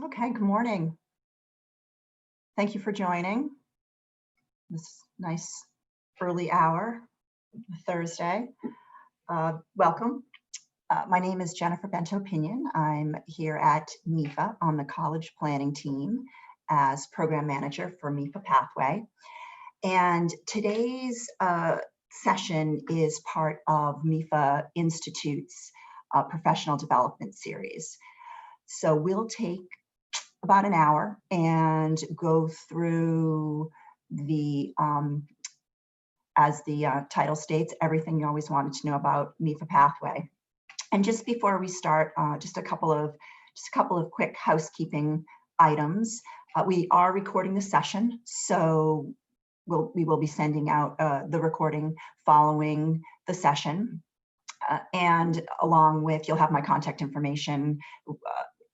Okay, good morning. Thank you for joining this nice early hour, Thursday. Welcome. My name is Jennifer Bento-Pinion. I'm here at MEFA on the college planning team as program manager for MEFA Pathway. And today's session is part of MEFA Institute's professional development series. So we'll take about an hour and go through the, as the title states, everything you always wanted to know about MEFA Pathway. And just before we start, just a couple of quick housekeeping items. We are recording the session, so we will be sending out the recording following the session. And along with, you'll have my contact information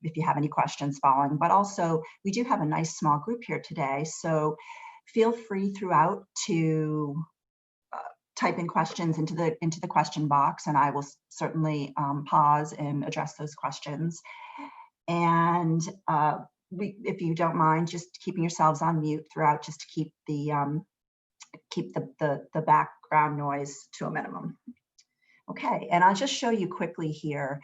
if you have any questions following, but also we do have a nice small group here today. So feel free throughout to type in questions into the question box, and I will certainly pause and address those questions. And if you don't mind, just keeping yourselves on mute throughout, just to keep the background noise to a minimum. Okay, and I'll just show you quickly here.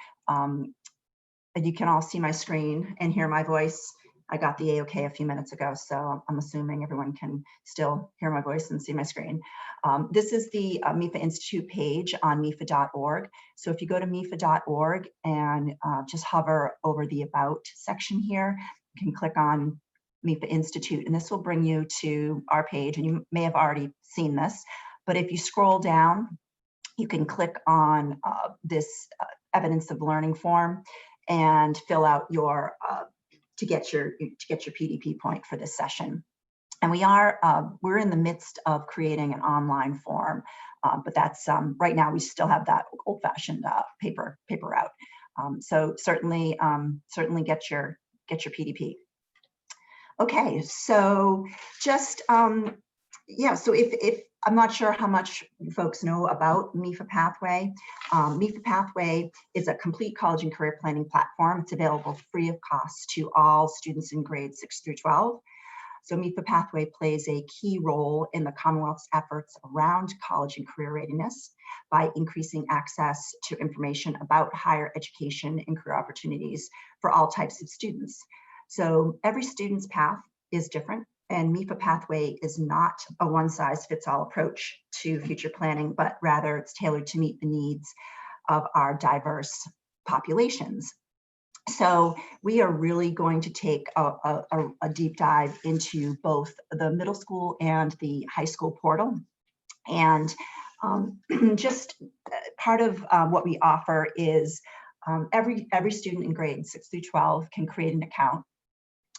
You can all see my screen and hear my voice. I got the A-OK a few minutes ago, so I'm assuming everyone can still hear my voice and see my screen. This is the MEFA Institute page on MEFA.org. So if you go to MEFA.org and just hover over the About section here, you can click on MEFA Institute, and this will bring you to our page, and you may have already seen this, but if you scroll down, you can click on this evidence of learning form and fill out your to get your PDP point for this session. And we're in the midst of creating an online form, but that's right now we still have that old-fashioned paper route. So certainly get your PDP. Okay, so just yeah, so if I'm not sure how much folks know about MEFA Pathway. MEFA Pathway is a complete college and career planning platform. It's available free of cost to all students in grades 6 through 12. So MEFA Pathway plays a key role in the Commonwealth's efforts around college and career readiness by increasing access to information about higher education and career opportunities for all types of students. So every student's path is different, and MEFA Pathway is not a one-size-fits-all approach to future planning, but rather it's tailored to meet the needs of our diverse populations. So we are really going to take a deep dive into both the middle school and the high school portal. And just part of what we offer is every student in grades 6 through 12 can create an account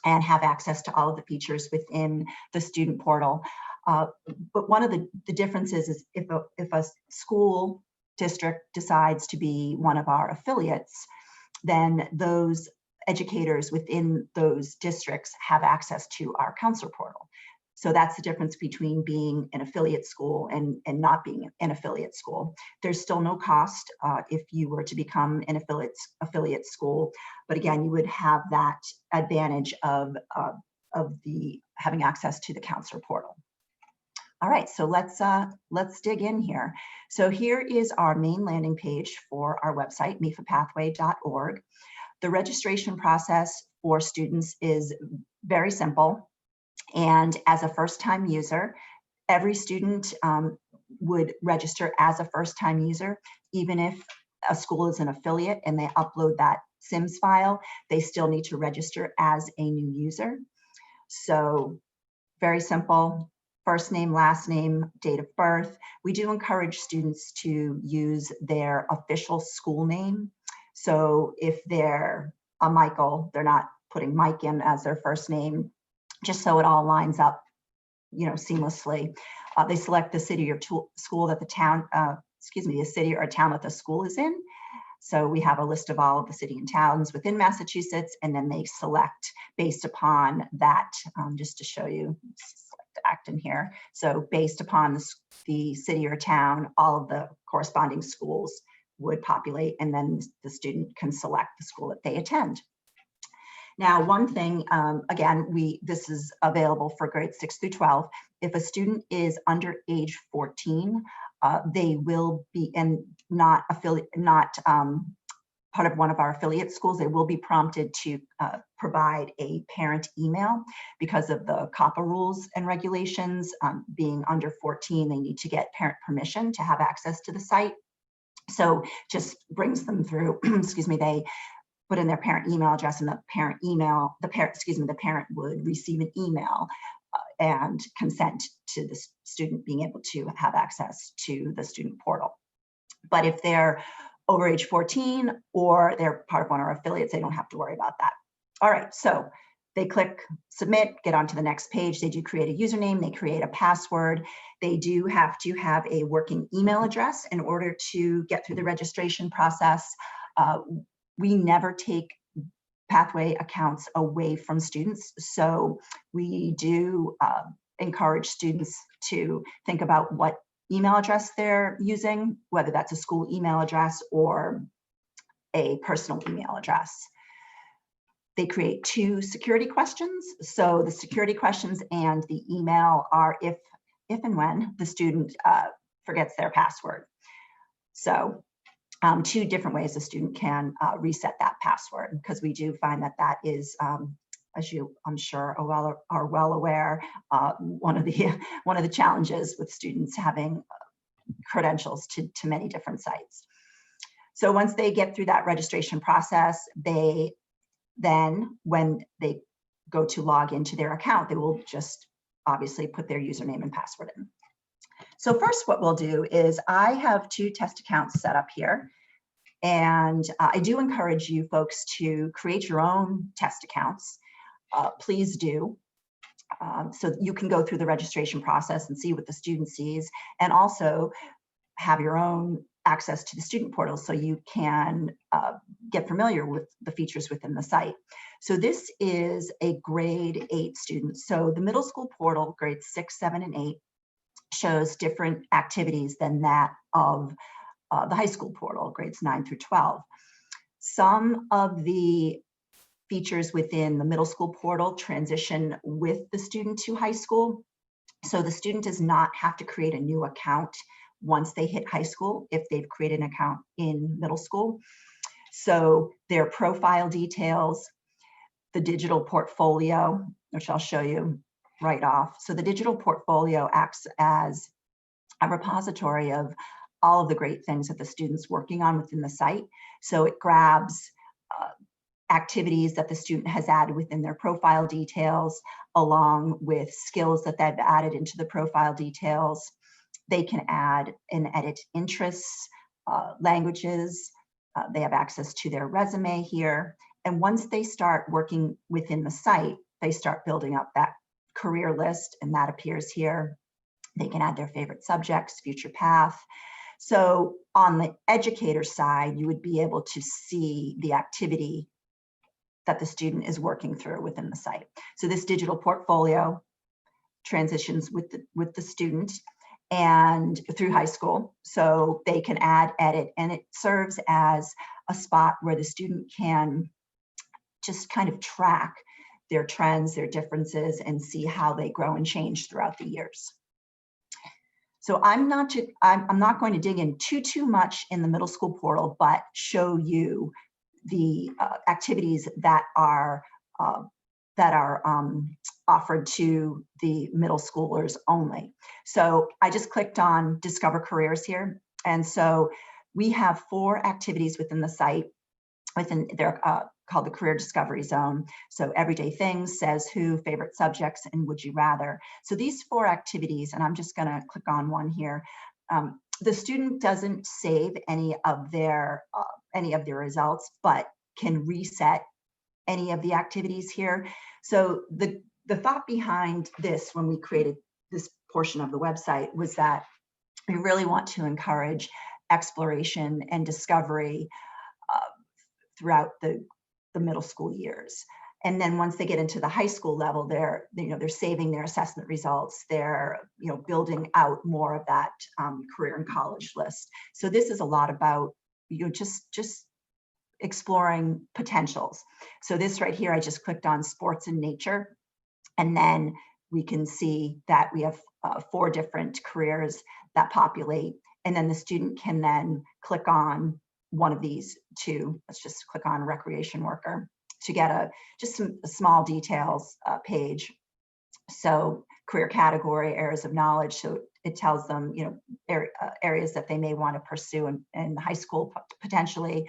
and have access to all of the features within the student portal. But one of the differences is if a school district decides to be one of our affiliates, then those educators within those districts have access to our counselor portal. So that's the difference between being an affiliate school and not being an affiliate school. There's still no cost if you were to become an affiliate school, but again, you would have that advantage of having access to the counselor portal. All right, so let's dig in here. So here is our main landing page for our website, mefapathway.org. The registration process for students is very simple. And as a first-time user, every student would register as a first-time user. Even if a school is an affiliate and they upload that SIMS file, they still need to register as a new user. So very simple, first name, last name, date of birth. We do encourage students to use their official school name. So if they're a Michael, they're not putting Mike in as their first name, just so it all lines up, seamlessly. They select the city or school that the town, the city or town that the school is in. So we have a list of all of the city and towns within Massachusetts, and then they select based upon that, just to show you, select Acton here. So based upon the city or town, all of the corresponding schools would populate, and then the student can select the school that they attend. Now, one thing, again, this is available for grades 6 through 12. If a student is under age 14, they will be, and not part of one of our affiliate schools, they will be prompted to provide a parent email because of the COPPA rules and regulations. Being under 14, they need to get parent permission to have access to the site. So just brings them through, excuse me, they put in their parent email address, and the parent would receive an email and consent to the student being able to have access to the student portal. But if they're over age 14 or they're part of one of our affiliates, they don't have to worry about that. All right, so they click submit, get onto the next page. They do create a username, they create a password. They do have to have a working email address in order to get through the registration process. We never take Pathway accounts away from students. So we do encourage students to think about what email address they're using, whether that's a school email address or a personal email address. They create 2 security questions. So the security questions and the email are if and when the student forgets their password. So 2 different ways a student can reset that password, because we do find that that is, as you, I'm sure, are well aware, one of the challenges with students having credentials to many different sites. So once they get through that registration process, they then, when they go to log into their account, they will just obviously put their username and password in. So first, what we'll do is I have 2 test accounts set up here. And I do encourage you folks to create your own test accounts. Please do. So you can go through the registration process and see what the student sees, and also have your own access to the student portal so you can get familiar with the features within the site. So this is a grade 8 student. So the middle school portal, grades 6, 7, and 8, shows different activities than that of the high school portal, grades 9 through 12. Some of the features within the middle school portal transition with the student to high school. So the student does not have to create a new account once they hit high school if they've created an account in middle school. So their profile details, the digital portfolio, which I'll show you right off. So the digital portfolio acts as a repository of all of the great things that the student's working on within the site. So it grabs activities that the student has added within their profile details, along with skills that they've added into the profile details. They can add and edit interests, languages. They have access to their resume here. And once they start working within the site, they start building up that career list, and that appears here. They can add their favorite subjects, future path. So on the educator side, you would be able to see the activity that the student is working through within the site. So this digital portfolio transitions with the student and through high school. So they can add, edit, and it serves as a spot where the student can just kind of track their trends, their differences, and see how they grow and change throughout the years. So I'm not going to dig in too much in the middle school portal, but show you the activities that are offered to the middle schoolers only. So I just clicked on Discover Careers here. And so we have 4 activities within the site, within their called the Career Discovery Zone. So everyday things, says who, favorite subjects, and would you rather. So these 4 activities, and I'm just gonna click on one here. The student doesn't save any of their results, but can reset any of the activities here. So the thought behind this, when we created this portion of the website, was that we really want to encourage exploration and discovery throughout the middle school years. And then once they get into the high school level, they're saving their assessment results. They're building out more of that career and college list. So this is a lot about just exploring potentials. So this right here, I just clicked on sports and nature, and then we can see that we have 4 different careers that populate, and then the student can then click on one of these 2. Let's just click on recreation worker to get just some small details page. So career category, areas of knowledge. So it tells them, areas that they may want to pursue in high school, potentially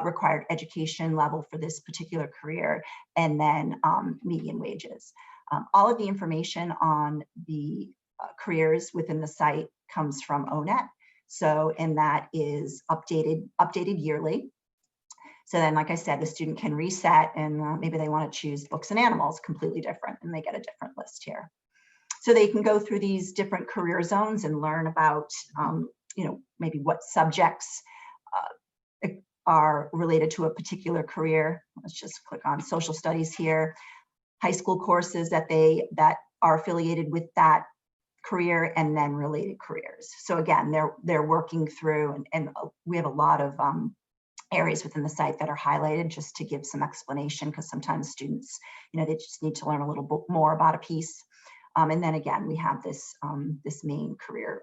required education level for this particular career, and then median wages. All of the information on the careers within the site comes from ONET. So, and that is updated yearly. So then, like I said, the student can reset, and maybe they want to choose books and animals, completely different, and they get a different list here. So they can go through these different career zones and learn about, maybe what subjects are related to a particular career. Let's just click on social studies here. High school courses that are affiliated with that career, and then related careers. So again, they're working through, and we have a lot of areas within the site that are highlighted just to give some explanation, because sometimes students, they just need to learn a little bit more about a piece. And then again, we have this main career,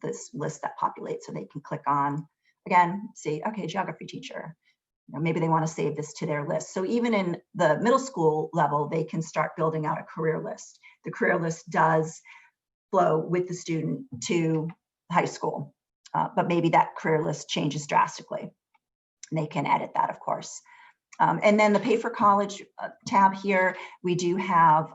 this list that populates, so they can click on, again, see, okay, geography teacher. Maybe they want to save this to their list. So even in the middle school level, they can start building out a career list. The career list does flow with the student to high school, but maybe that career list changes drastically. They can edit that, of course. And then the Pay for College tab here, we do have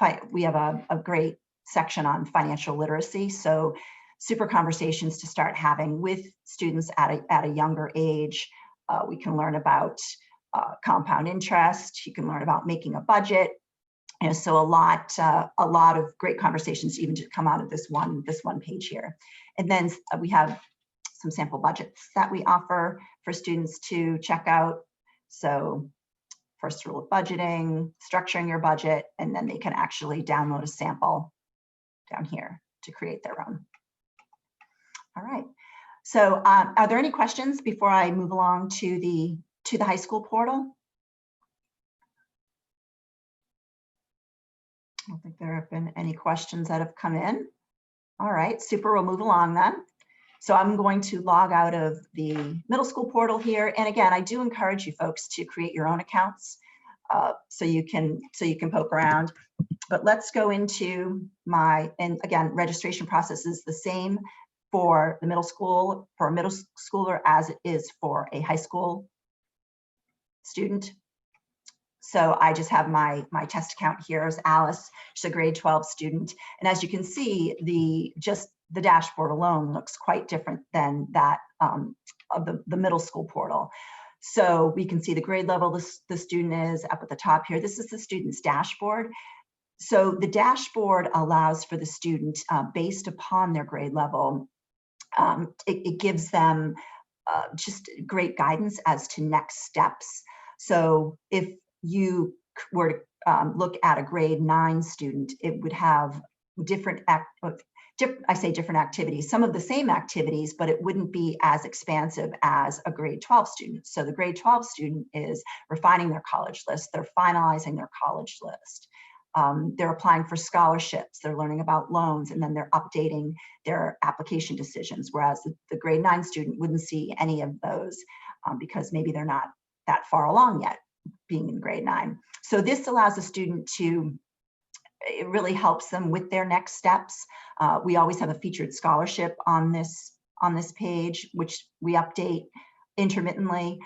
a great section on financial literacy. So super conversations to start having with students at a younger age. We can learn about compound interest. You can learn about making a budget. So a lot of great conversations even to come out of this one page here. And then we have some sample budgets that we offer for students to check out. So first rule of budgeting, structuring your budget, and then they can actually download a sample down here to create their own. All right. So are there any questions before I move along to the high school portal? I don't think there have been any questions that have come in. All right, super, we'll move along then. So I'm going to log out of the middle school portal here. And again, I do encourage you folks to create your own accounts so you can poke around. But let's go into and again, registration process is the same for the middle school, for a middle schooler as it is for a high school student. So I just have my test account here as Alice. She's a grade 12 student. And as you can see, the dashboard alone looks quite different than that of the middle school portal. So we can see the grade level the student is up at the top here. This is the student's dashboard. So the dashboard allows for the student, based upon their grade level, it gives them just great guidance as to next steps. So if you were to look at a grade 9 student, it would have different activities, some of the same activities, but it wouldn't be as expansive as a grade 12 student. So the grade 12 student is refining their college list, they're finalizing their college list. They're applying for scholarships, they're learning about loans, and then they're updating their application decisions, whereas the grade 9 student wouldn't see any of those because maybe they're not that far along yet, being in grade 9. So this allows a student it really helps them with their next steps. We always have a featured scholarship on this page, which we update intermittently.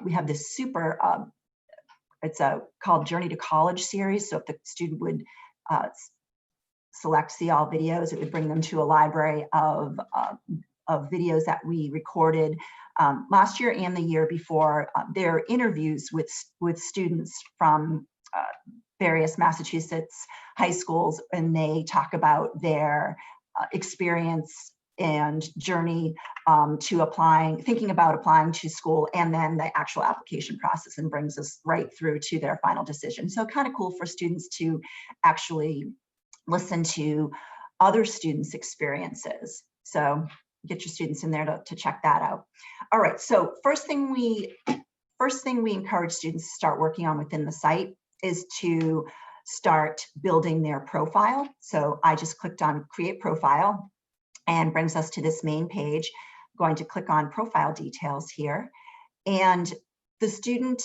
We have this super, it's called Journey to College series. So if the student would select See All Videos, it would bring them to a library of videos that we recorded last year and the year before. They're interviews with students from various Massachusetts high schools, and they talk about their experience and journey to thinking about applying to school, and then the actual application process, and brings us right through to their final decision. So kind of cool for students to actually listen to other students' experiences. So get your students in there to check that out. All right, so first thing we encourage students to start working on within the site is to start building their profile. So I just clicked on Create Profile and brings us to this main page. I'm going to click on Profile Details here, and the student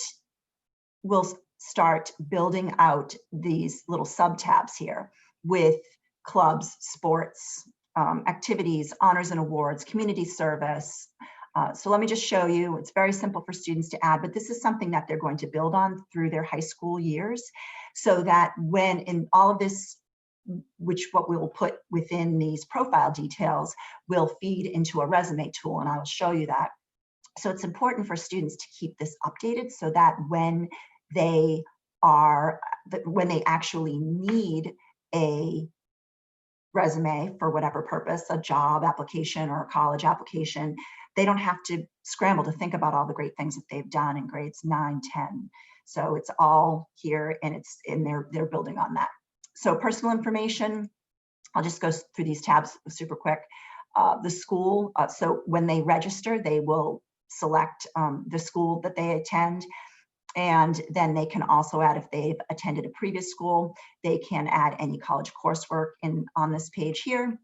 will start building out these little sub-tabs here with clubs, sports, activities, honors and awards, community service. So let me just show you. It's very simple for students to add, but this is something that they're going to build on through their high school years, so that when in all of this, which what we will put within these profile details, will feed into a resume tool, and I will show you that. So it's important for students to keep this updated so that when they actually need a resume for whatever purpose, a job application or a college application, they don't have to scramble to think about all the great things that they've done in grades 9, 10. So it's all here, and they're building on that. So personal information, I'll just go through these tabs super quick. The school, so when they register, they will select the school that they attend. And then they can also add, if they've attended a previous school, they can add any college coursework on this page here.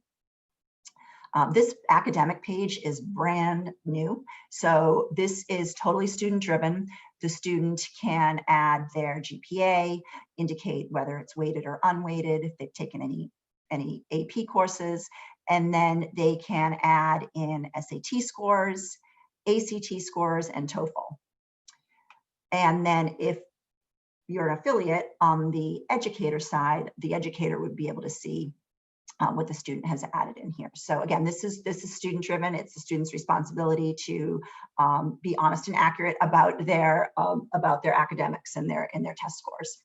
This academic page is brand new. So this is totally student driven. The student can add their GPA, indicate whether it's weighted or unweighted, if they've taken any AP courses, and then they can add in SAT scores, ACT scores, and TOEFL. And then if you're an affiliate on the educator side, the educator would be able to see what the student has added in here. So again, this is student driven. It's the student's responsibility to be honest and accurate about their academics and their test scores.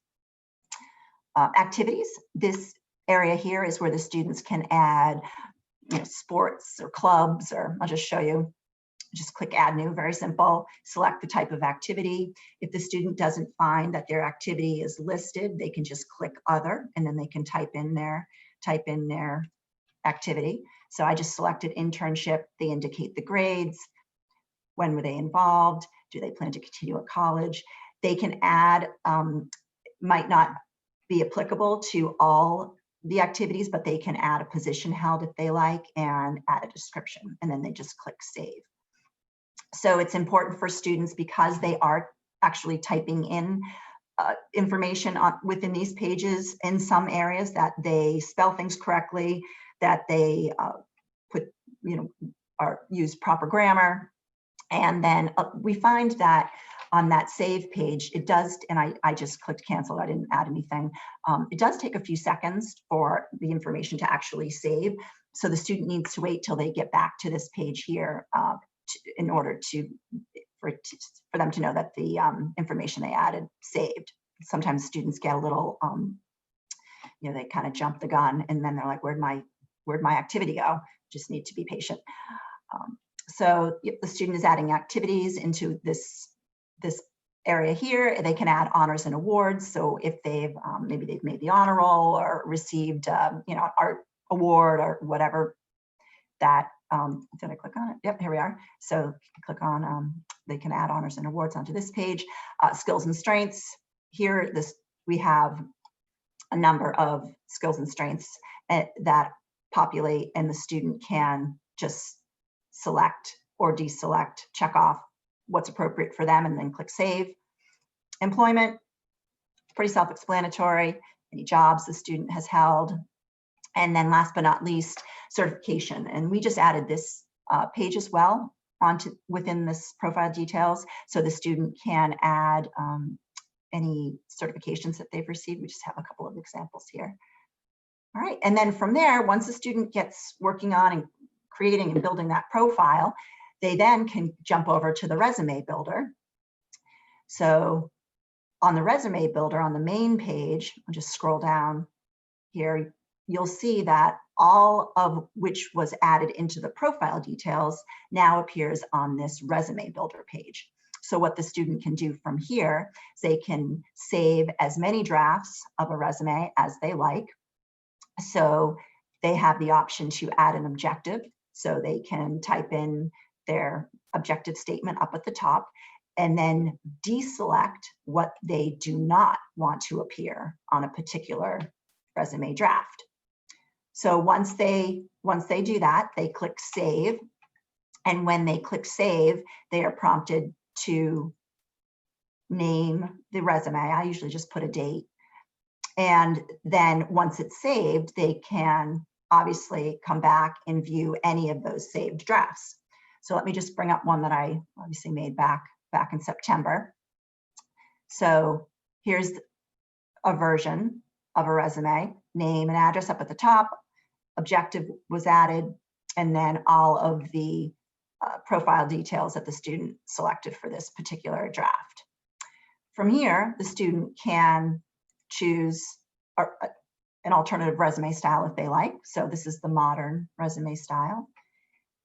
Activities. This area here is where the students can add sports or clubs, or I'll just show you. Just click Add New, very simple. Select the type of activity. If the student doesn't find that their activity is listed, they can just click Other, and then they can type in their activity. So I just selected internship. They indicate the grades. When were they involved? Do they plan to continue at college? They can add, might not be applicable to all the activities, but they can add a position held if they like, and add a description, and then they just click Save. So it's important for students, because they are actually typing in information within these pages in some areas, that they spell things correctly, that they use proper grammar. And then we find that on that save page, it does, and I just clicked cancel, I didn't add anything. It does take a few seconds for the information to actually save. So the student needs to wait till they get back to this page here in order for them to know that the information they added saved. Sometimes students get a little, they kind of jump the gun, and then they're like, where'd my activity go? Just need to be patient. So if the student is adding activities into this area here, they can add honors and awards. So if maybe they've made the honor roll or received art award or whatever, that did I click on it? Yep, here we are. So click on, they can add honors and awards onto this page. Skills and strengths. Here, we have a number of skills and strengths that populate, and the student can just select or deselect, check off what's appropriate for them, and then click Save. Employment, pretty self-explanatory. Any jobs the student has held. And then last but not least, certification. And we just added this page as well within this profile details, so the student can add any certifications that they've received. We just have a couple of examples here. All right, and then from there, once the student gets working on and creating and building that profile, they then can jump over to the resume builder. So on the resume builder, on the main page, I'll just scroll down here, you'll see that all of which was added into the profile details now appears on this resume builder page. So what the student can do from here is they can save as many drafts of a resume as they like. So they have the option to add an objective. So they can type in their objective statement up at the top and then deselect what they do not want to appear on a particular resume draft. So once they do that, they click save. And when they click save, they are prompted to name the resume. I usually just put a date. And then once it's saved, they can obviously come back and view any of those saved drafts. So let me just bring up one that I obviously made back in September. So here's a version of a resume, name and address up at the top, objective was added, and then all of the profile details that the student selected for this particular draft. From here, the student can choose an alternative resume style if they like. So this is the modern resume style.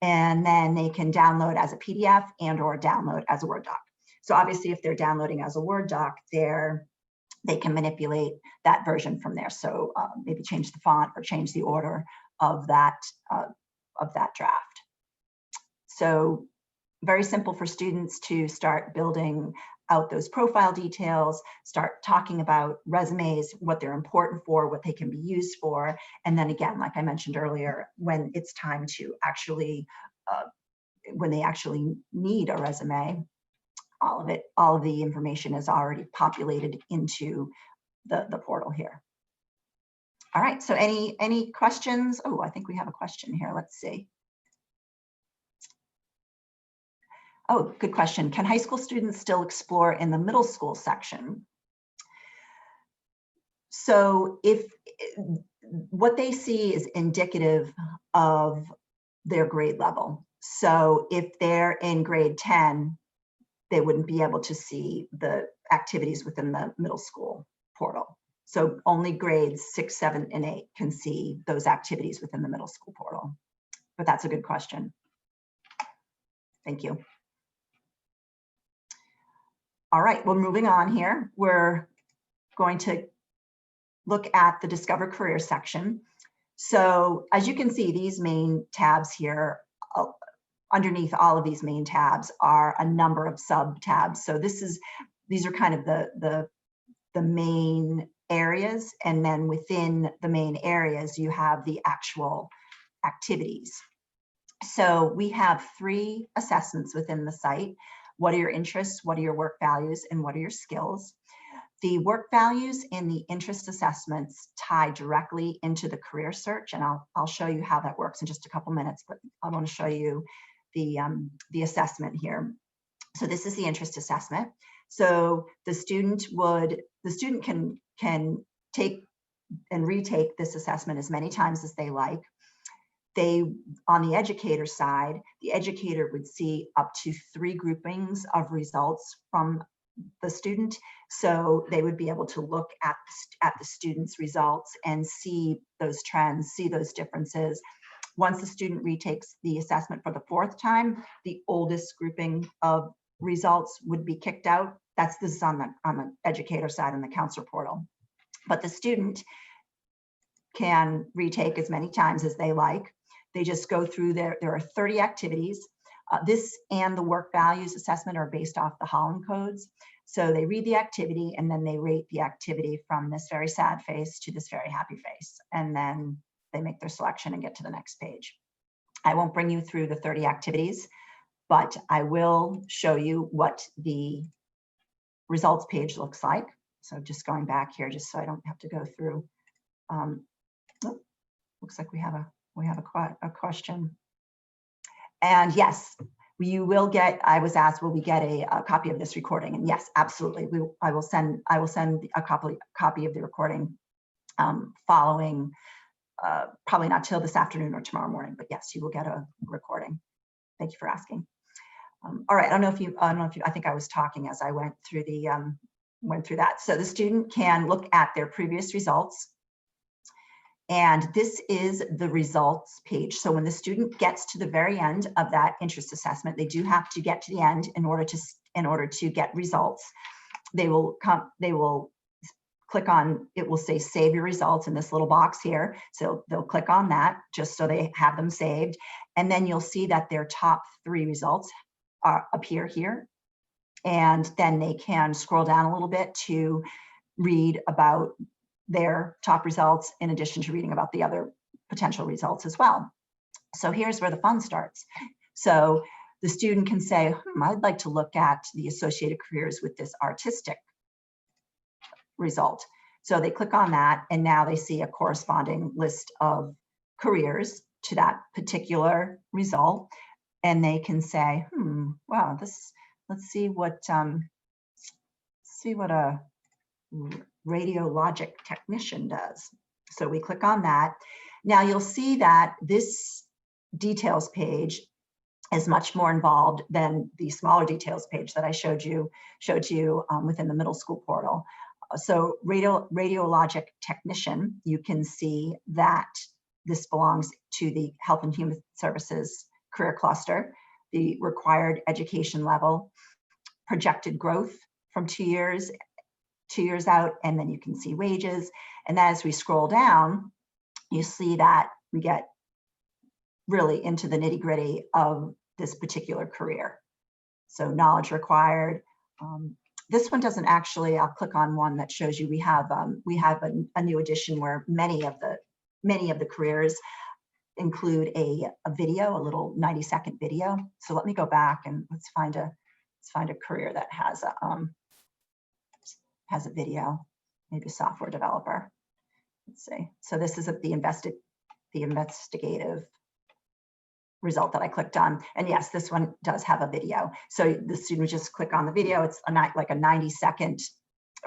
And then they can download as a PDF and or download as a Word doc. So obviously if they're downloading as a Word doc, they can manipulate that version from there. So maybe change the font or change the order of that draft. So very simple for students to start building out those profile details, start talking about resumes, what they're important for, what they can be used for. And then again, like I mentioned earlier, when it's time to actually, when they actually need a resume, all of the information is already populated into the portal here. All right, so any questions? Oh, I think we have a question here. Let's see. Oh, good question. Can high school students still explore in the middle school section? So if what they see is indicative of their grade level. So if they're in grade 10, they wouldn't be able to see the activities within the middle school portal. So only grades 6, 7, and 8 can see those activities within the middle school portal. But that's a good question. Thank you. All right, well, moving on here, we're going to look at the Discover Career section. So as you can see, these main tabs here, underneath all of these main tabs are a number of sub tabs. So these are kind of the main areas, and then within the main areas, you have the actual activities. So we have 3 assessments within the site. What are your interests? What are your work values? And what are your skills? The work values and the interest assessments tie directly into the career search, and I'll show you how that works in just a couple minutes, but I want to show you the assessment here. So this is the interest assessment. So the student can take and retake this assessment as many times as they like. On the educator side, the educator would see up to 3 groupings of results from the student. So they would be able to look at the student's results and see those trends, see those differences. Once the student retakes the assessment for the 4th time, the oldest grouping of results would be kicked out. This is on the educator side in the counselor portal. But the student can retake as many times as they like. They just go through there are 30 activities. This and the work values assessment are based off the Holland codes. So they read the activity and then they rate the activity from this very sad face to this very happy face. And then they make their selection and get to the next page. I won't bring you through the 30 activities, but I will show you what the results page looks like. So just going back here, just so I don't have to go through. Looks like we have a question. And yes, you will get, I was asked, will we get a copy of this recording? And yes, absolutely. I will send a copy of the recording following, probably not till this afternoon or tomorrow morning, but yes, you will get a recording. Thank you for asking. All right, I don't know if you, I think I was talking as I went through that. So the student can look at their previous results. And this is the results page. So when the student gets to the very end of that interest assessment, they do have to get to the end in order to get results. They will click on, it will say save your results in this little box here. So they'll click on that just so they have them saved. And then you'll see that their top 3 results appear here. And then they can scroll down a little bit to read about their top results in addition to reading about the other potential results as well. So here's where the fun starts. So the student can say, I'd like to look at the associated careers with this artistic result. So they click on that, and now they see a corresponding list of careers to that particular result. And they can say, wow, let's see what a radiologic technician does. So we click on that. Now you'll see that this details page is much more involved than the smaller details page that I showed you within the middle school portal. So radiologic technician, you can see that this belongs to the Health and Human Services career cluster, the required education level, projected growth from 2 years out, and then you can see wages. And as we scroll down, you see that we get really into the nitty-gritty of this particular career. So knowledge required. This one doesn't actually, I'll click on one that shows you we have a new edition where many of the careers include a video, a little 90-second video. So let me go back and let's find a career that has a video, maybe a software developer. Let's see. So this is the investigative result that I clicked on. And yes, this one does have a video. So the student would just click on the video. It's like a 90-second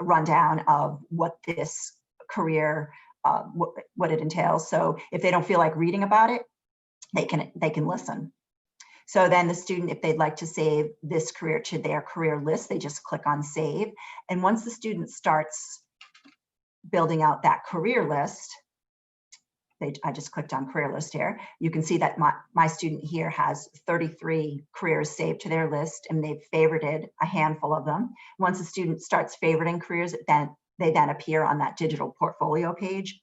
rundown of what this career, what it entails. So if they don't feel like reading about it, they can listen. So then the student, if they'd like to save this career to their career list, they just click on save. And once the student starts building out that career list, I just clicked on career list here. You can see that my student here has 33 careers saved to their list, and they've favorited a handful of them. Once the student starts favoriting careers, they then appear on that digital portfolio page.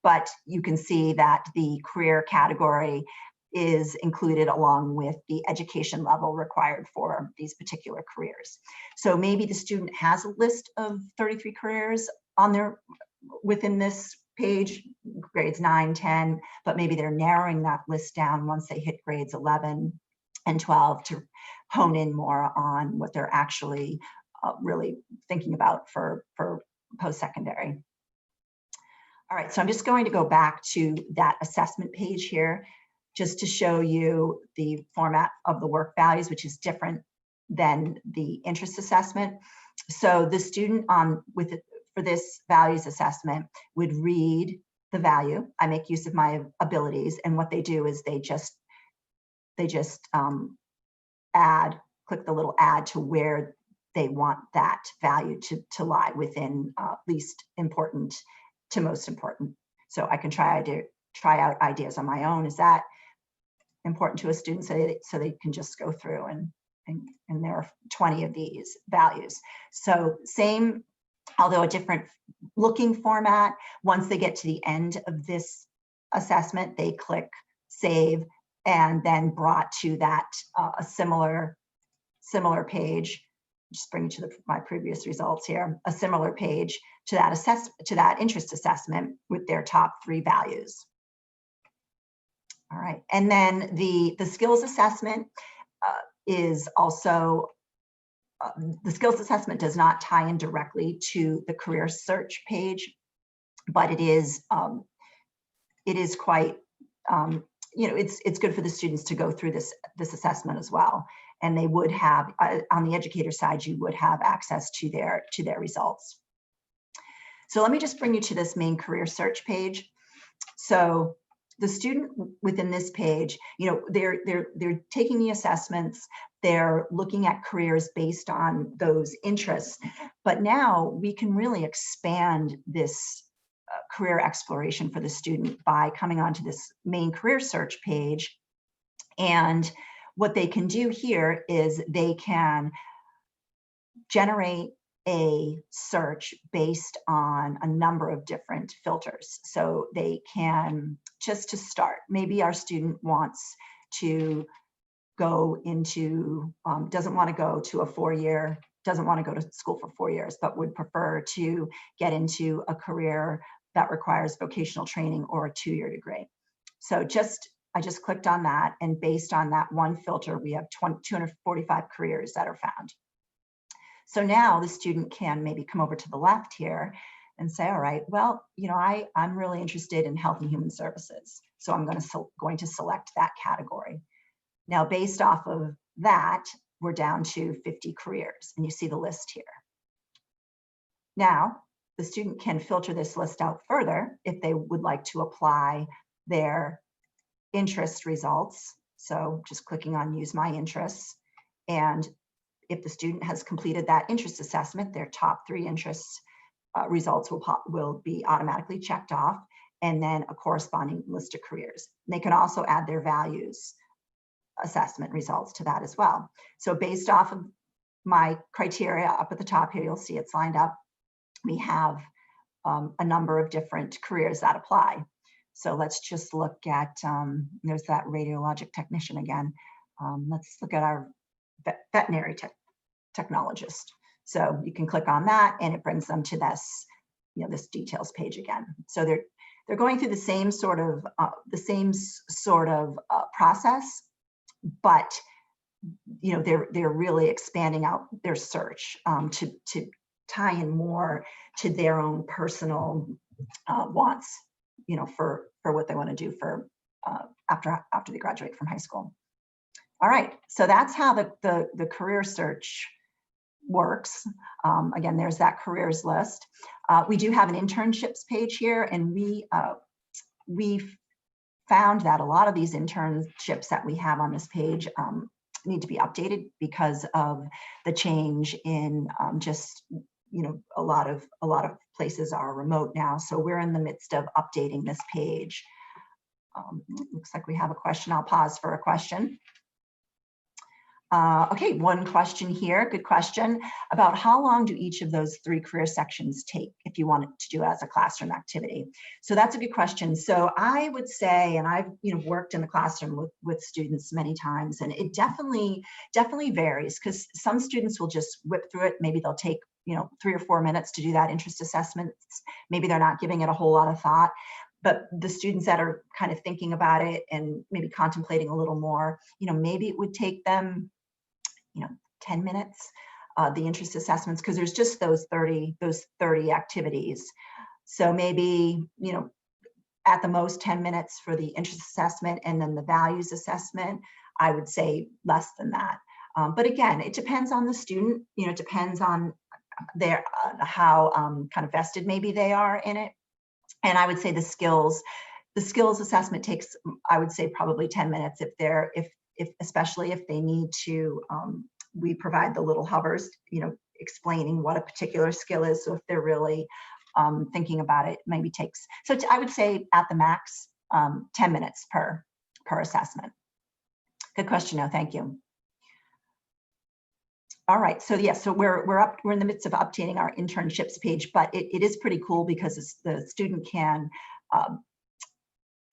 But you can see that the career category is included along with the education level required for these particular careers. So maybe the student has a list of 33 careers within this page, grades 9, 10, but maybe they're narrowing that list down once they hit grades 11 and 12 to hone in more on what they're actually really thinking about for post-secondary. All right, so I'm just going to go back to that assessment page here just to show you the format of the work values, which is different than the interest assessment. So the student for this values assessment would read the value. I make use of my abilities, and what they do is they just click the little add to where they want that value to lie within least important to most important. So I can try out ideas on my own. Is that important to a student? So they can just go through and there are 20 of these values. So same, although a different looking format. Once they get to the end of this assessment, they click save, and then brought to that a similar page. Just bring you to my previous results here. A similar page to that interest assessment with their top 3 values. All right, and then the skills assessment is also. The skills assessment does not tie in directly to the career search page, but it is quite, it's good for the students to go through this assessment as well. And they would have, on the educator side, you would have access to their results. So let me just bring you to this main career search page. So the student within this page, they're taking the assessments, they're looking at careers based on those interests, but now we can really expand this career exploration for the student by coming onto this main career search page. And what they can do here is they can generate a search based on a number of different filters. So they can, just to start, maybe our student wants to go into, doesn't want to go to a 4-year, doesn't want to go to school for 4 years, but would prefer to get into a career that requires vocational training or a 2-year degree. So I just clicked on that, and based on that one filter, we have 245 careers that are found. So now the student can maybe come over to the left here and say, all right, well, you know, I'm really interested in health and human services. So I'm going to select that category. Now, based off of that, we're down to 50 careers, and you see the list here. Now, the student can filter this list out further if they would like to apply their interest results. So just clicking on use my interests. And if the student has completed that interest assessment, their top 3 interests results will be automatically checked off, and then a corresponding list of careers. They can also add their values assessment results to that as well. So based off of my criteria up at the top here, you'll see it's lined up. We have a number of different careers that apply. So let's just look at, there's that radiologic technician again. Let's look at our veterinary technologist. So you can click on that, and it brings them to this, you know, this details page again. So they're going through the same sort of process, but you know, they're really expanding out their search to tie in more to their own personal wants, you know, for what they want to do for after they graduate from high school. All right, so that's how the career search works. Again, there's that careers list. We do have an internships page here, and we've found that a lot of these internships that we have on this page need to be updated because of the change in just, you know, a lot of places are remote now. So we're in the midst of updating this page. Looks like we have a question. I'll pause for a question. Okay, one question here, good question, about how long do each of those 3 career sections take if you wanted to do it as a classroom activity? So that's a good question. So I would say, and I've worked in the classroom with students many times, and it definitely varies, because some students will just whip through it. Maybe they'll take 3 or 4 minutes to do that interest assessment. Maybe they're not giving it a whole lot of thought. But the students that are kind of thinking about it and maybe contemplating a little more, maybe it would take them 10 minutes, the interest assessments, because there's just those 30 activities. So maybe, at the most 10 minutes for the interest assessment, and then the values assessment, I would say less than that. But again, it depends on the student, it depends on their how kind of vested maybe they are in it. And I would say the skills assessment takes, I would say, probably 10 minutes especially if they need to, we provide the little hovers, explaining what a particular skill is. So if they're really thinking about it, maybe takes, so I would say at the max, 10 minutes per assessment. Good question, no, thank you. All right, so yes, so we're in the midst of updating our internships page, but it is pretty cool because the student can,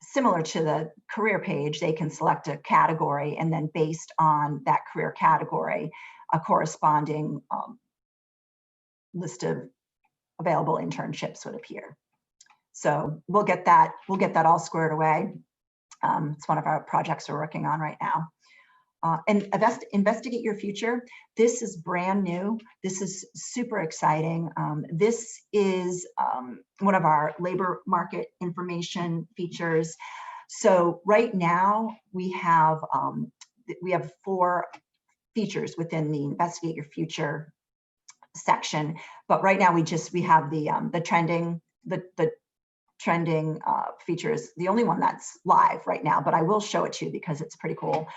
similar to the career page, they can select a category, and then based on that career category, a corresponding list of available internships would appear. So we'll get that all squared away. It's one of our projects we're working on right now. And investigate your future. This is brand new. This is super exciting. This is one of our labor market information features. So right now we have 4 features within the investigate your future section. But right now we have the trending features, the only one that's live right now. But I will show it to you because it's pretty cool.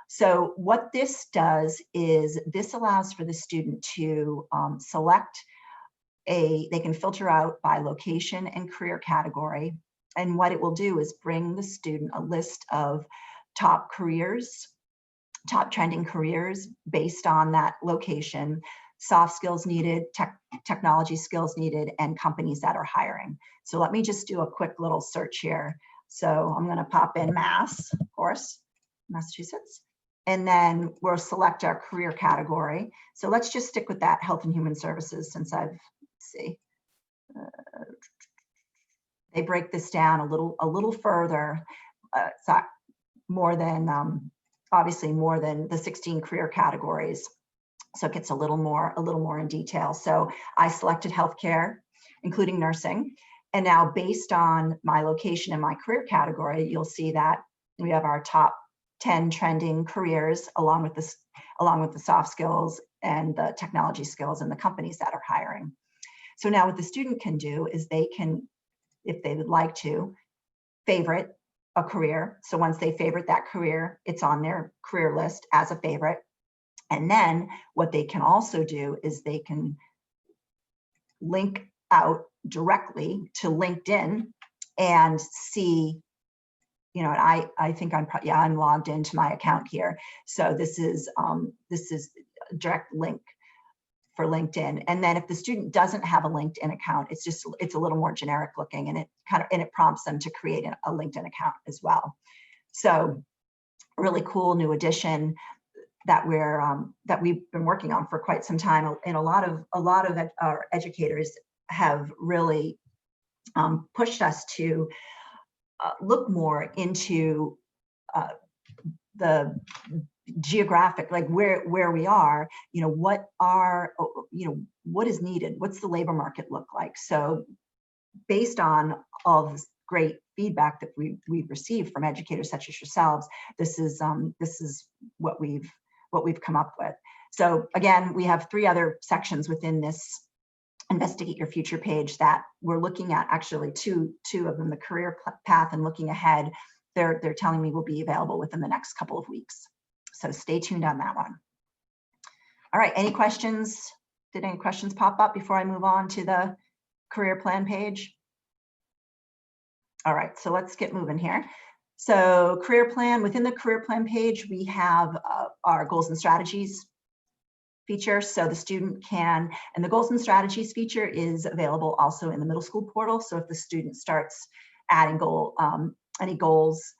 So what this does is this allows for the student to select they can filter out by location and career category. And what it will do is bring the student a list of top trending careers based on that location, soft skills needed, technology skills needed, and companies that are hiring. So let me just do a quick little search here. So I'm going to pop in mass, of course. Massachusetts. And then we'll select our career category. So let's just stick with that, Health and Human Services, since I've, let's see. They break this down a little further. It's not more than, obviously more than the 16 career categories. So it gets a little more in detail. So I selected healthcare, including nursing. And now based on my location and my career category, you'll see that we have our top 10 trending careers along with the soft skills and the technology skills in the companies that are hiring. So now what the student can do is they can, if they would like to, favorite a career. So once they favorite that career, it's on their career list as a favorite. And then what they can also do is they can link out directly to LinkedIn and see, you know, I think I'm logged into my account here. So this is a direct link for LinkedIn. And then if the student doesn't have a LinkedIn account, it's a little more generic looking, and it prompts them to create a LinkedIn account as well. So really cool new addition that we've been working on for quite some time. And a lot of our educators have really pushed us to look more into the geographic, like where we are, you know, what is needed, what's the labor market look like. So based on all this great feedback that we've received from educators such as yourselves, this is what we've come up with. So again, we have 3 other sections within this Investigate Your Future page that we're looking at. Actually two of them, the career path and looking ahead, they're telling me will be available within the next couple of weeks. So stay tuned on that one. All right, any questions? Did any questions pop up before I move on to the career plan page? All right, so let's get moving here. So career plan, within the career plan page, we have our goals and strategies feature. So the student can, and the goals and strategies feature is available also in the middle school portal. So if the student starts adding any goals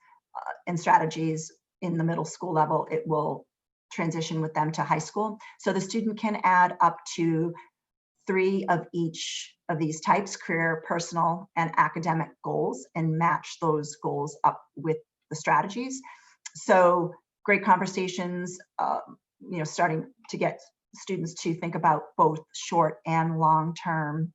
and strategies in the middle school level, it will transition with them to high school. So the student can add up to 3 of each of these types, career, personal, and academic goals, and match those goals up with the strategies. So great conversations, you know, starting to get students to think about both short and long-term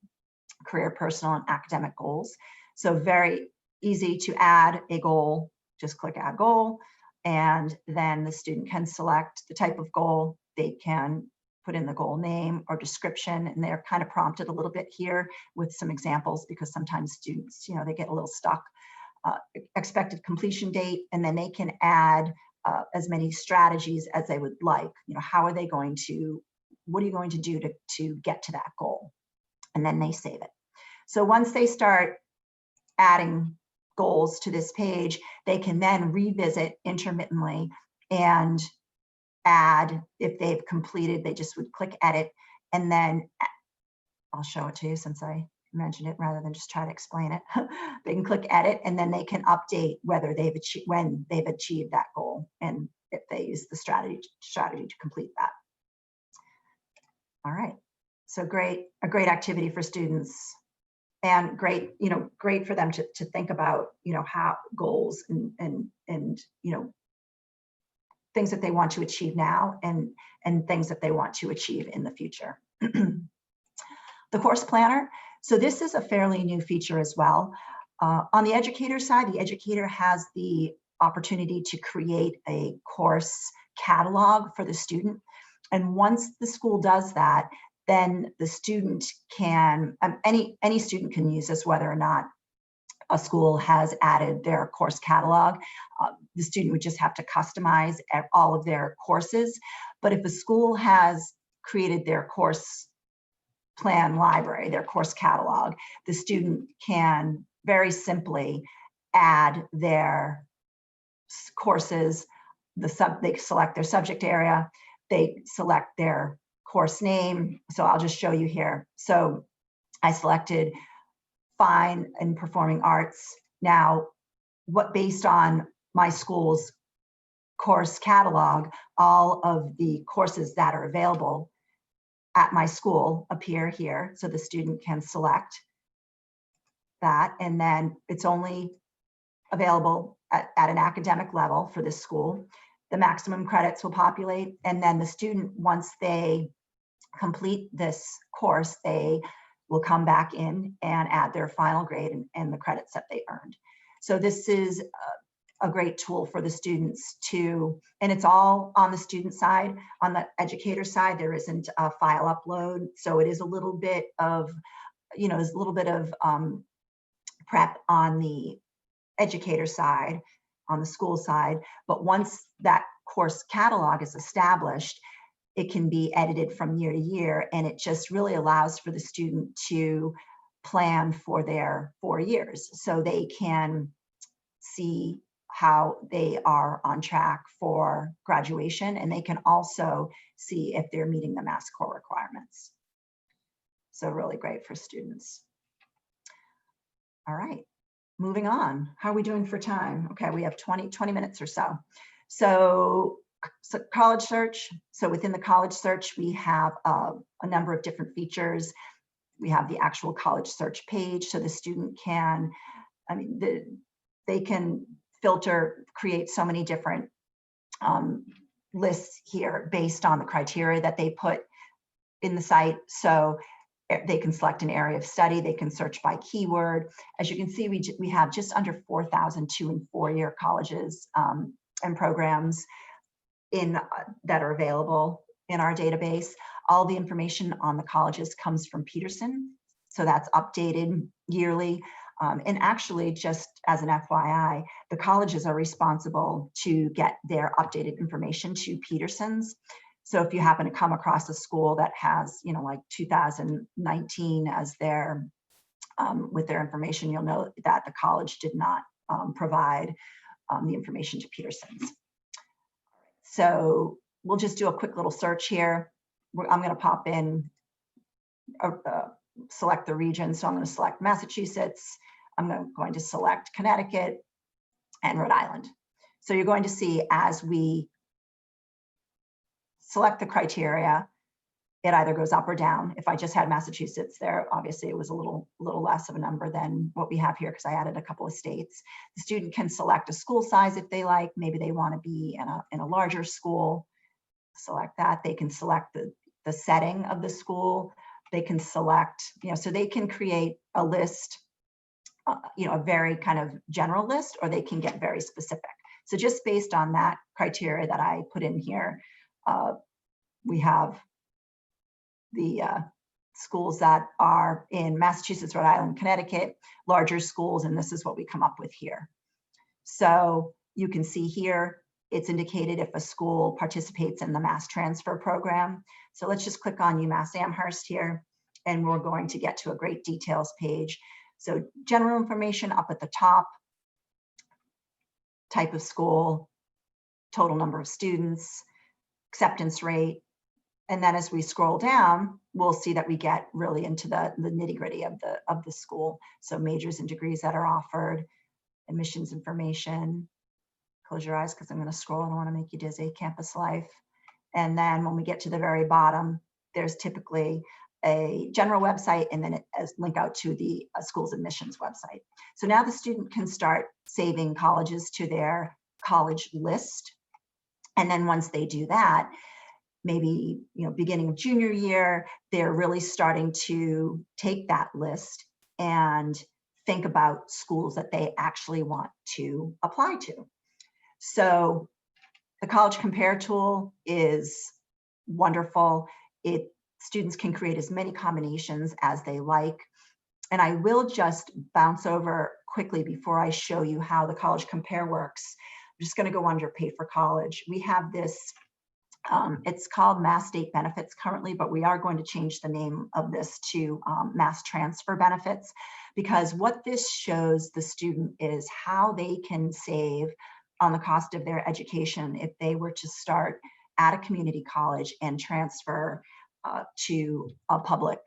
career, personal, and academic goals. So very easy to add a goal, just click add goal, and then the student can select the type of goal. They can put in the goal name or description, and they're kind of prompted a little bit here with some examples, because sometimes students, you know, they get a little stuck. Expected completion date, and then they can add as many strategies as they would like. You know, how are they going to, what are you going to do to get to that goal? And then they save it. So once they start adding goals to this page, they can then revisit intermittently and add, if they've completed, they just would click edit, and then I'll show it to you since I mentioned it rather than just try to explain it. They can click edit, and then they can update whether they've achieved, when they've achieved that goal, and if they use the strategy to complete that. All right, so a great activity for students, and great, you know, great for them to think about, you know, how goals and you know, things that they want to achieve now, and things that they want to achieve in the future. The course planner. So this is a fairly new feature as well. On the educator side, the educator has the opportunity to create a course catalog for the student. And once the school does that, then the student can, any student can use this, whether or not a school has added their course catalog. The student would just have to customize all of their courses. But if a school has created their course plan library, their course catalog, the student can very simply add their courses, they select their subject area, they select their course name. So I'll just show you here. So I selected Fine and Performing Arts. Now, based on my school's course catalog, all of the courses that are available at my school appear here. So the student can select that, and then it's only available at an academic level for this school. The maximum credits will populate, and then the student, once they complete this course, they will come back in and add their final grade and the credits that they earned. So this is a great tool for the students to, and it's all on the student side. On the educator side, there isn't a file upload. So it is a little bit of, there's a little bit of prep on the educator side, on the school side. But once that course catalog is established, it can be edited from year to year, and it just really allows for the student to plan for their 4 years, so they can see how they are on track for graduation, and they can also see if they're meeting the Mass Core requirements. So really great for students. All right, moving on. How are we doing for time? Okay, we have 20 minutes or so. So college search. So within the college search, we have a number of different features. We have the actual college search page, so the student can, they can filter, create so many different lists here based on the criteria that they put in the site. So they can select an area of study, they can search by keyword. As you can see, we have just under 4,000 2- and 4-year colleges and programs that are available in our database. All the information on the colleges comes from Peterson, so that's updated yearly. And actually, just as an FYI, the colleges are responsible to get their updated information to Peterson's. So if you happen to come across a school that has, like 2019 as their, with their information, you'll know that the college did not provide the information to Peterson's. So we'll just do a quick little search here. I'm going to pop in, select the region. So I'm going to select Massachusetts. I'm going to select Connecticut and Rhode Island. So you're going to see as we select the criteria, it either goes up or down. If I just had Massachusetts there, obviously it was a little less of a number than what we have here because I added a couple of states. The student can select a school size if they like. Maybe they want to be in a larger school. Select that. They can select the setting of the school. They can select, so they can create a list, a very kind of general list, or they can get very specific. So just based on that criteria that I put in here, we have the schools that are in Massachusetts, Rhode Island, Connecticut, larger schools, and this is what we come up with here. So you can see here, it's indicated if a school participates in the mass transfer program. So let's just click on UMass Amherst here, and we're going to get to a great details page. So general information up at the top, type of school, total number of students, acceptance rate. And then as we scroll down, we'll see that we get really into the nitty-gritty of the school. So majors and degrees that are offered, admissions information. Close your eyes because I'm going to scroll. I don't want to make you dizzy. Campus life. And then when we get to the very bottom, there's typically a general website, and then it has link out to the school's admissions website. So now the student can start saving colleges to their college list. And then once they do that, maybe beginning of junior year, they're really starting to take that list and think about schools that they actually want to apply to. So the College Compare tool is wonderful. Students can create as many combinations as they like. And I will just bounce over quickly before I show you how the College Compare works. I'm just going to go under Pay for College. We have this, it's called Mass State Benefits currently, but we are going to change the name of this to Mass Transfer Benefits, because what this shows the student is how they can save on the cost of their education if they were to start at a community college and transfer to a public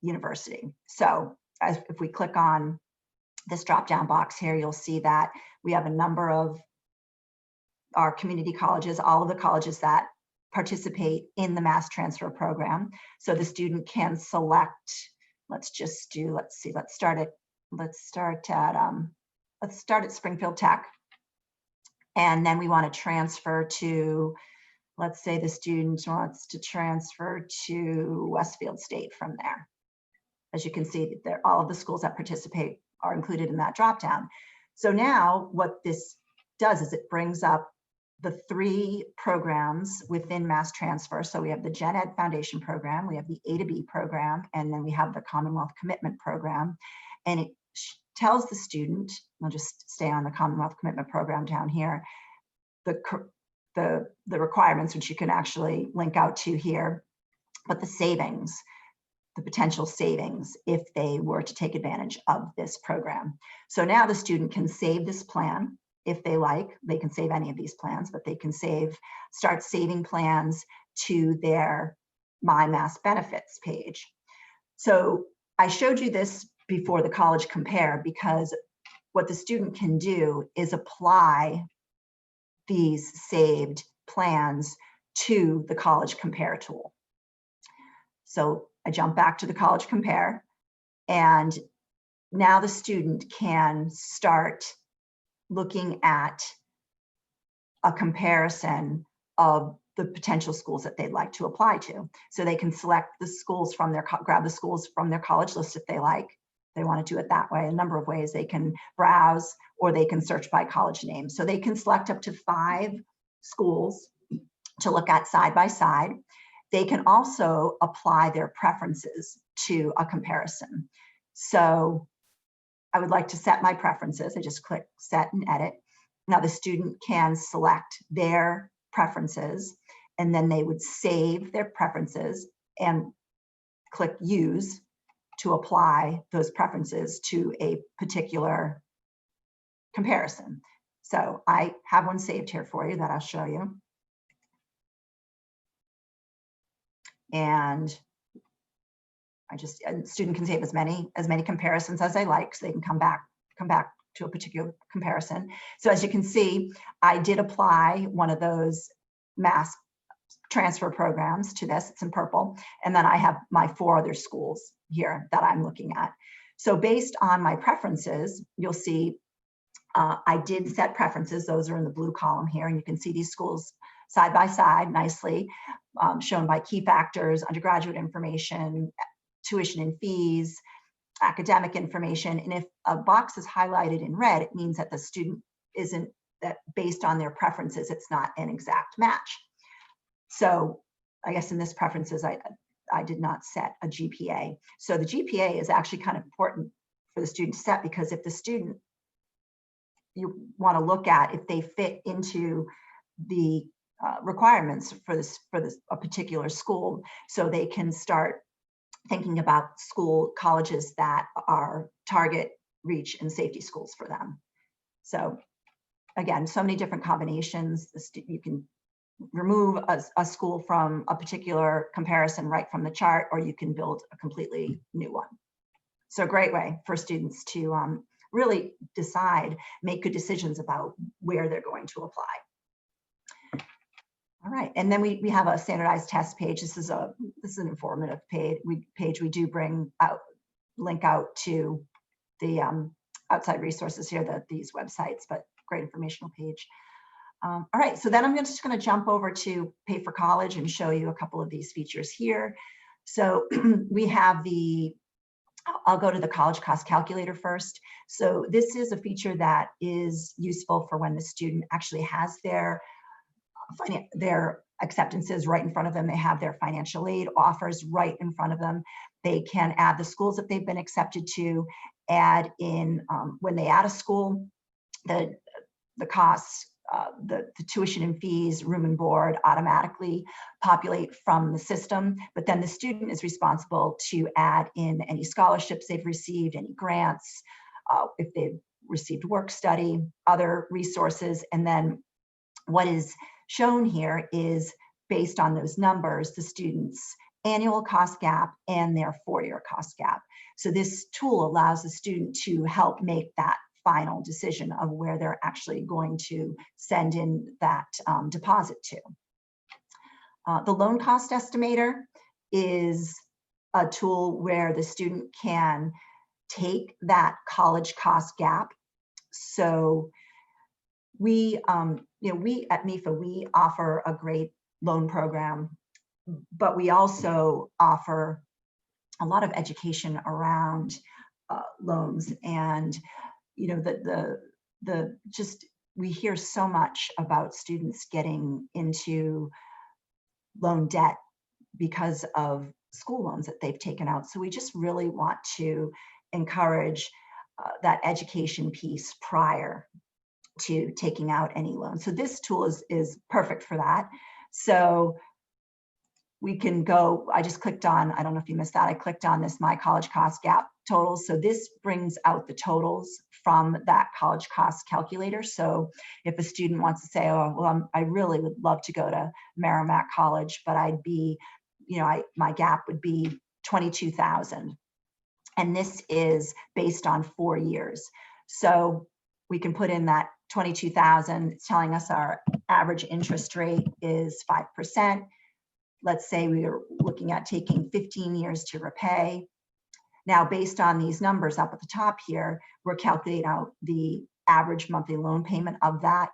university. So if we click on this drop-down box here, you'll see that we have a number of our community colleges, all of the colleges that participate in the mass transfer program. So the student can select, let's start at Springfield Tech. And then we want to transfer to, let's say the student wants to transfer to Westfield State from there. As you can see, all of the schools that participate are included in that dropdown. So now what this does is it brings up the 3 programs within mass transfer. So we have the Gen Ed Foundation program, we have the A to B program, and then we have the Commonwealth Commitment program. And it tells the student, I'll just stay on the Commonwealth Commitment program down here, the requirements, which you can actually link out to here, but the savings, the potential savings if they were to take advantage of this program. So now the student can save this plan if they like. They can save any of these plans, but they can start saving plans to their My Mass Benefits page. So I showed you this before the College Compare, because what the student can do is apply these saved plans to the College Compare tool. So I jump back to the College Compare, and now the student can start looking at a comparison of the potential schools that they'd like to apply to. So they can select the schools from grab the schools from their college list if they like. They want to do it that way. A number of ways. They can browse, or they can search by college name. So they can select up to 5 schools to look at side by side. They can also apply their preferences to a comparison. So I would like to set my preferences. I just click Set and Edit. Now the student can select their preferences, and then they would save their preferences and click Use to apply those preferences to a particular comparison. So I have one saved here for you that I'll show you. And a student can save as many comparisons as they like, so they can come back to a particular comparison. So as you can see, I did apply one of those mass transfer programs to this. It's in purple. And then I have my 4 other schools here that I'm looking at. So based on my preferences, you'll see I did set preferences. Those are in the blue column here. And you can see these schools side by side nicely, shown by key factors, undergraduate information, tuition and fees, academic information. And if a box is highlighted in red, it means that the student isn't, that based on their preferences, it's not an exact match. So I guess in this preferences, I did not set a GPA. So the GPA is actually kind of important for the student to set, because if the student, you want to look at if they fit into the requirements for a particular school, so they can start thinking about colleges that are target, reach, and safety schools for them. So again, so many different combinations. You can remove a school from a particular comparison right from the chart, or you can build a completely new one. So a great way for students to really make good decisions about where they're going to apply. All right, and then we have a standardized test page. This is an informative page. We do link out to the outside resources here, these websites, but great informational page. All right, so then I'm just going to jump over to Pay for College and show you a couple of these features here. So we have I'll go to the college cost calculator first. So this is a feature that is useful for when the student actually has their acceptances right in front of them. They have their financial aid offers right in front of them. They can add the schools that they've been accepted to, add in, when they add a school, the costs, the tuition and fees, room and board automatically populate from the system, but then the student is responsible to add in any scholarships they've received, any grants, if they've received work study, other resources, and then what is shown here is based on those numbers, the student's annual cost gap and their 4-year cost gap. So this tool allows the student to help make that final decision of where they're actually going to send in that deposit to. The loan cost estimator is a tool where the student can take that college cost gap. So we at MEFA, we offer a great loan program, but we also offer a lot of education around loans. And we hear so much about students getting into loan debt because of school loans that they've taken out. So we just really want to encourage that education piece prior to taking out any loan. So this tool is perfect for that. So we can go, I just clicked on, I don't know if you missed that, I clicked on this My College Cost Gap totals. So this brings out the totals from that college cost calculator. So if a student wants to say, oh, well, I really would love to go to Merrimack College, but I'd be, my gap would be 22,000. And this is based on 4 years. So we can put in that 22,000, it's telling us our average interest rate is 5%. Let's say we are looking at taking 15 years to repay. Now, based on these numbers up at the top here, we're calculating out the average monthly loan payment of that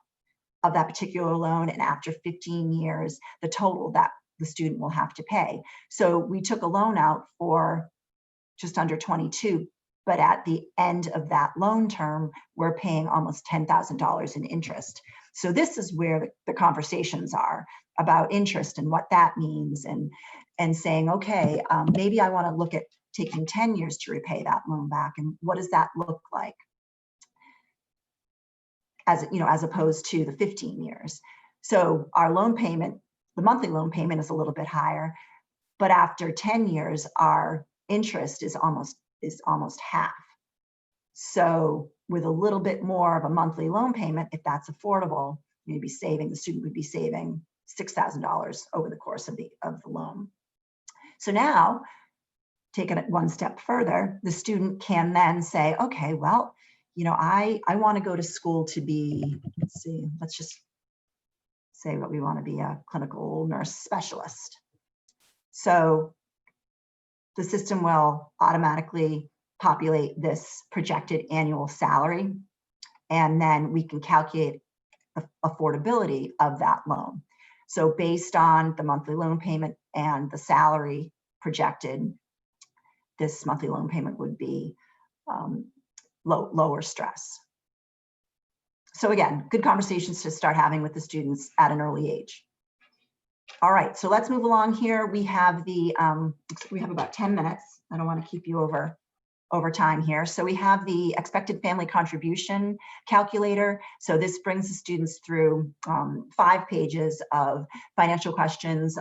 particular loan, and after 15 years, the total that the student will have to pay. So we took a loan out for just under 22, but at the end of that loan term, we're paying almost $10,000 in interest. So this is where the conversations are about interest and what that means, and saying, okay, maybe I want to look at taking 10 years to repay that loan back, and what does that look like as opposed to the 15 years. So our loan payment, the monthly loan payment, is a little bit higher, but after 10 years, our interest is almost half. So with a little bit more of a monthly loan payment, if that's affordable, the student would be saving $6,000 over the course of the loan. So now, taking it one step further, the student can then say, okay, well, I want to go to school to be, let's just say what we want to be, a clinical nurse specialist. So the system will automatically populate this projected annual salary, and then we can calculate the affordability of that loan. So based on the monthly loan payment and the salary projected, this monthly loan payment would be lower stress. So again, good conversations to start having with the students at an early age. All right, so let's move along here. We have we have about 10 minutes. I don't want to keep you over time here. So we have the expected family contribution calculator. So this brings the students through 5 pages of financial questions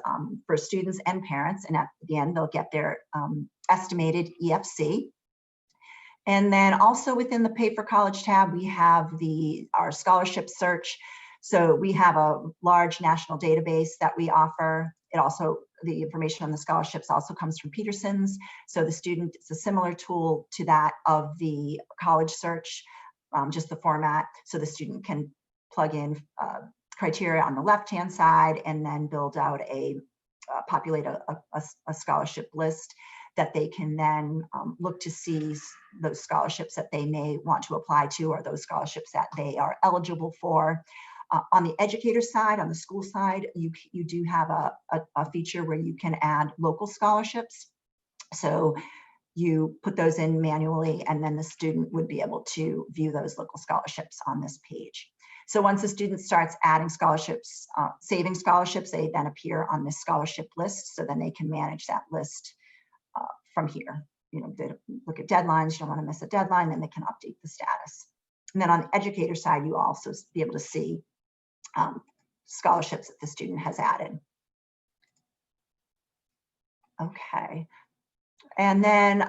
for students and parents. And at the end, they'll get their estimated EFC. And then also within the Pay for College tab, we have our scholarship search. So we have a large national database that we offer. The information on the scholarships also comes from Peterson's. So the student, it's a similar tool to that of the college search, just the format. So the student can plug in criteria on the left-hand side and then build out populate a scholarship list that they can then look to see those scholarships that they may want to apply to, or those scholarships that they are eligible for. On the educator side, on the school side, you do have a feature where you can add local scholarships. So you put those in manually, and then the student would be able to view those local scholarships on this page. So once the student starts adding scholarships, saving scholarships, they then appear on this scholarship list. So then they can manage that list from here. They look at deadlines, you don't want to miss a deadline, then they can update the status. And then on the educator side, you also be able to see scholarships that the student has added. Okay. And then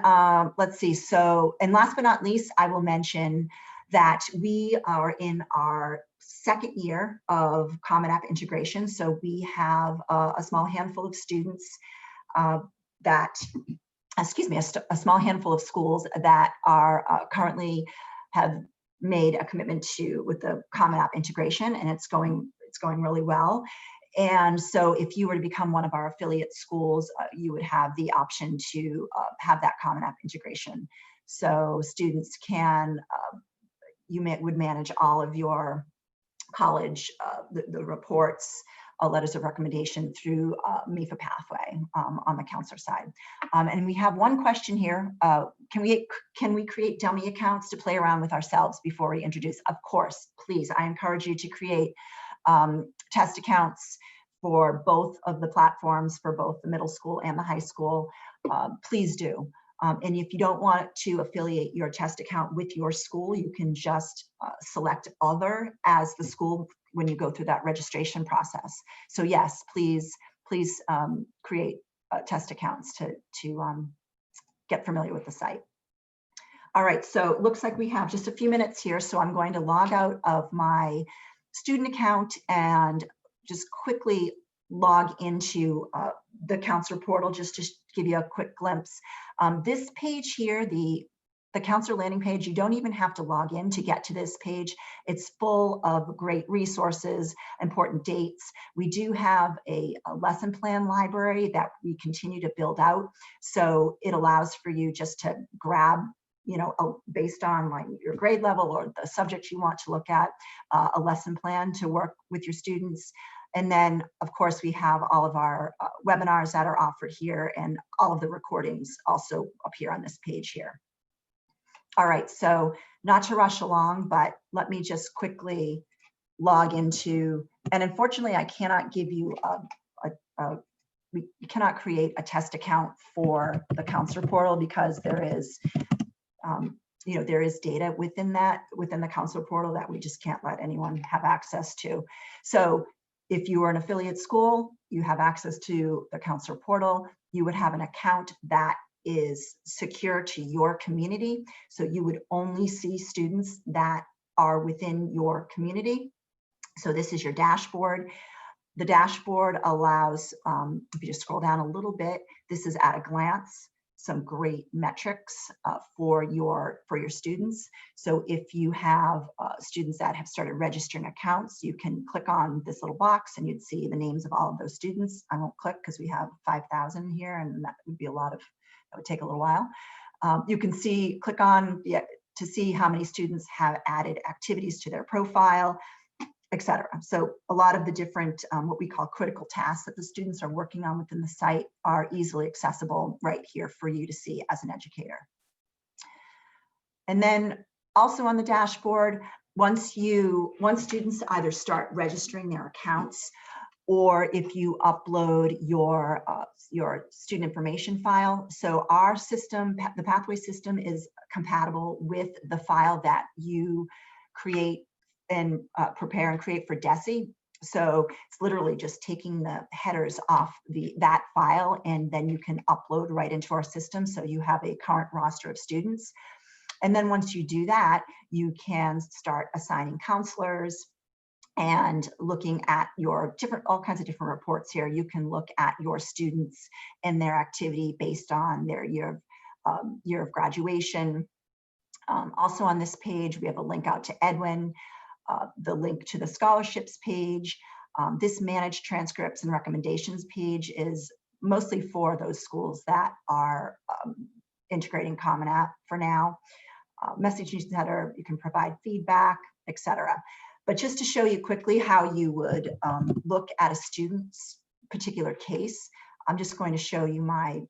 let's see. So, and last but not least, I will mention that we are in our 2nd year of Common App integration. So we have a small handful of students a small handful of schools that are currently have made a commitment with the Common App integration, and it's going really well. And so if you were to become one of our affiliate schools, you would have the option to have that Common App integration. So students can, would manage all of your college, the reports, letters of recommendation through MEFA Pathway on the counselor side. And we have one question here. Can we create dummy accounts to play around with ourselves before we introduce? Of course, please. I encourage you to create test accounts for both of the platforms, for both the middle school and the high school. Please do. And if you don't want to affiliate your test account with your school, you can just select other as the school when you go through that registration process. So yes, please create test accounts to get familiar with the site. All right, so it looks like we have just a few minutes here, so I'm going to log out of my student account and just quickly log into the counselor portal just to give you a quick glimpse. This page here, the counselor landing page, you don't even have to log in to get to this page. It's full of great resources, important dates. We do have a lesson plan library that we continue to build out. So it allows for you just to grab, based on like your grade level or the subject you want to look at, a lesson plan to work with your students. And then, of course, we have all of our webinars that are offered here, and all of the recordings also appear on this page here. All right, so not to rush along, but let me just quickly log into, and unfortunately, I cannot give you we cannot create a test account for the counselor portal because there is, there is data within the counselor portal that we just can't let anyone have access to. So if you are an affiliate school, you have access to the counselor portal, you would have an account that is secure to your community. So you would only see students that are within your community. So this is your dashboard. The dashboard allows, if you just scroll down a little bit, this is at a glance, some great metrics for your students. So if you have students that have started registering accounts, you can click on this little box and you'd see the names of all of those students. I won't click because we have 5,000 here, and that would be that would take a little while. You can click on to see how many students have added activities to their profile, etc. So a lot of the different, what we call critical tasks that the students are working on within the site are easily accessible right here for you to see as an educator. And then also on the dashboard, once students either start registering their accounts, or if you upload your student information file. So our system, the Pathway system, is compatible with the file that you create and prepare and create for DESE. So it's literally just taking the headers off that file, and then you can upload right into our system. So you have a current roster of students. And then once you do that, you can start assigning counselors and looking at your all kinds of different reports here. You can look at your students and their activity based on their year of graduation. Also on this page, we have a link out to Edwin, the link to the scholarships page. This managed transcripts and recommendations page is mostly for those schools that are integrating Common App for now. Message newsletter, you can provide feedback, etc. But just to show you quickly how you would look at a student's particular case, I'm just going to show you I'm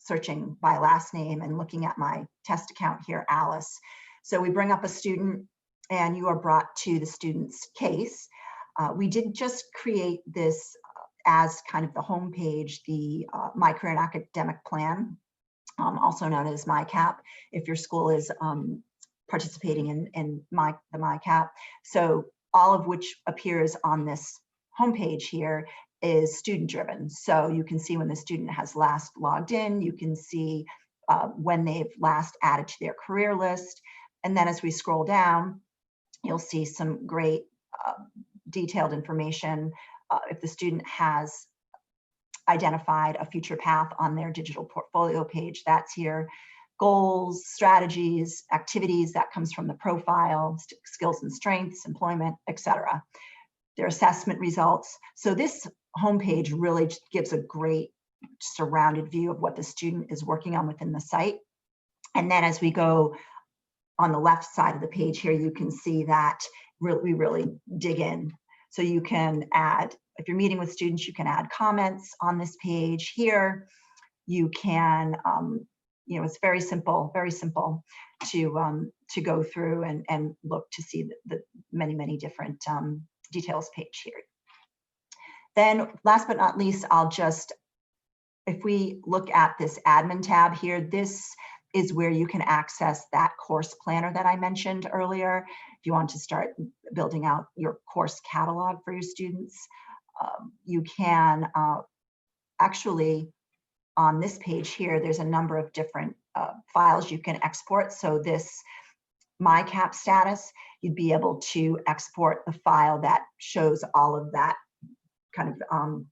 searching by last name and looking at my test account here, Alice. So we bring up a student and you are brought to the student's case. We did just create this as kind of the home page, the My Career and Academic Plan, also known as MyCap, if your school is participating in the MyCap. So all of which appears on this homepage here is student driven. So you can see when the student has last logged in, you can see when they've last added to their career list. And then as we scroll down, you'll see some great detailed information. If the student has identified a future path on their digital portfolio page, that's here. goals, strategies, activities. That comes from the profile, skills and strengths, employment, etc. Their assessment results. So this homepage really gives a great surrounded view of what the student is working on within the site. And then as we go on the left side of the page here, you can see that we really dig in. So you can add, if you're meeting with students, you can add comments on this page here. You can, it's very simple to go through and look to see the many different details page here. Then last but not least, if we look at this admin tab here, this is where you can access that course planner that I mentioned earlier. If you want to start building out your course catalog for your students, you can actually, on this page here, there's a number of different files you can export. So this My CAP status, you'd be able to export the file that shows all of that kind of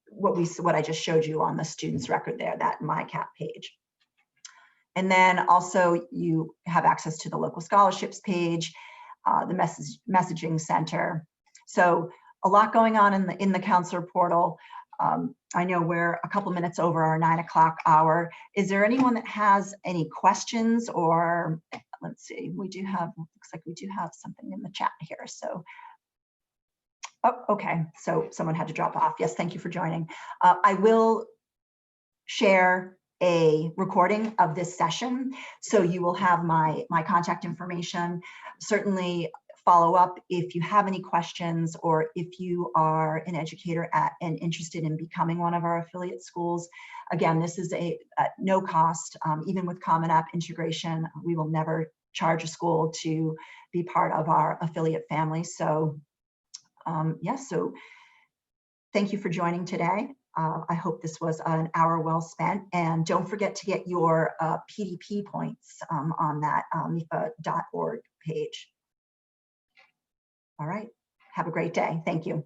what I just showed you on the student's record there, that My CAP page. And then also you have access to the local scholarships page, the messaging center. So a lot going on in the counselor portal. I know we're a couple minutes over our 9 o'clock hour. Is there anyone that has any questions, or let's see, looks like we do have something in the chat here. So, oh, okay, so someone had to drop off. Yes, thank you for joining. I will share a recording of this session, so you will have my contact information. Certainly follow up if you have any questions, or if you are an educator and interested in becoming one of our affiliate schools. Again, this is at no cost. Even with Common App integration, we will never charge a school to be part of our affiliate family. So yes, so thank you for joining today. I hope this was an hour well spent, and don't forget to get your PDP points on that MEFA.org page. All right, have a great day. Thank you.